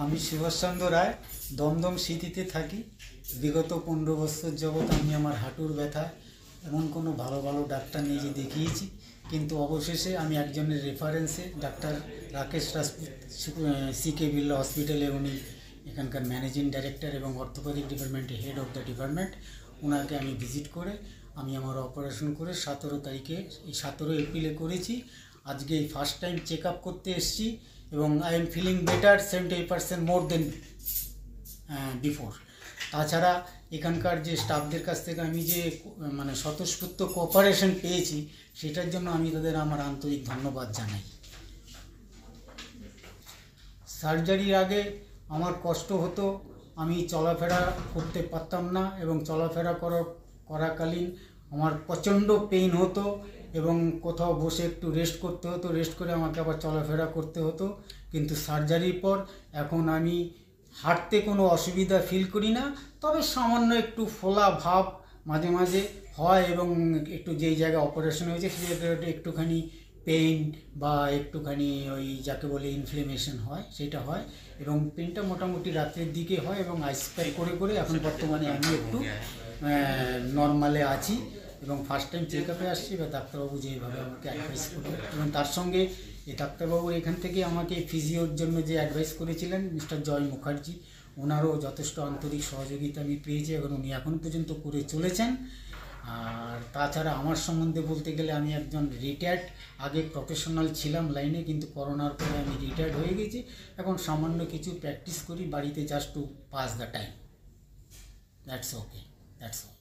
আমি সুভাষচন্দ্র রায় দমদম সিটিতে থাকি। বিগত 15 বছর যাবৎ আমি আমার হাঁটুর ব্যথা এমন কোনো ভালো ভালো ডাক্তার নিয়ে যে দেখিয়েছি, কিন্তু অবশেষে আমি একজনের রেফারেন্সে ডাক্তার রাকেশ রাজপুত সিকে বিড়লা হসপিটালে, উনি এখানকার ম্যানেজিং ডাইরেক্টর এবং অর্থোপেডিক ডিপার্টমেন্টের হেড অফ দ্য ডিপার্টমেন্ট, ওনাকে আমি ভিজিট করে আমি আমার অপারেশন করে 17 তারিখে, এই 17 এপ্রিলে করেছি। আজকে এই ফার্স্ট টাইম চেক আপ করতে এসেছি এবং I am feeling better 70% more than before. তাছাড়া এখানকার যে স্টাফদের কাছ থেকে আমি যে স্বতঃস্ফূর্ত কোঅপারেশন পেয়েছি, সেটার জন্য আমি তাদের আমার আন্তরিক ধন্যবাদ জানাই। সার্জারির আগে আমার কষ্ট হতো, আমি চলাফেরা করতে পারতাম না এবং চলাফেরা করাকালীন আমার প্রচণ্ড পেইন হতো এবং কোথাও বসে একটু রেস্ট করতে হতো, রেস্ট করে আমাকে আবার চলাফেরা করতে হতো। কিন্তু সার্জারির পর এখন আমি হাঁটতে কোনো অসুবিধা ফিল করি না, তবে সামান্য একটু ফোলা ভাব মাঝে মাঝে হয় এবং একটু যেই জায়গায় অপারেশন হয়েছে সেই জায়গাটা একটুখানি পেইন বা একটুখানি ওই যাকে বলে ইনফ্লেমেশন হয়, সেটা হয় এবং পেইনটা মোটামুটি রাত্রের দিকে হয় এবং আইস প্যাক করে করে এখন বর্তমানে আমি একটু নর্মালে আছি এবং ফার্স্ট টাইম চেক আপে আসছি। বা ডাক্তারবাবু যেভাবে আমাকে অ্যাডভাইস করলেন এবং তার সঙ্গে এই ডাক্তারবাবু এখান থেকে আমাকে ফিজিওর জন্য যে অ্যাডভাইস করেছিলেন মিস্টার জয় মুখার্জি, ওনারও যথেষ্ট আন্তরিক সহযোগিতা আমি পেয়েছি এবং উনি এখন পর্যন্ত করে চলেছেন। আর তাছাড়া আমার সম্বন্ধে বলতে গেলে আমি একজন রিটায়ার্ড, আগে প্রফেশনাল ছিলাম লাইনে, কিন্তু করোনার পরে আমি রিটায়ার্ড হয়ে গেছি। এখন সামান্য কিছু প্র্যাকটিস করি বাড়িতে, just to pass the time. That's okay, that's all.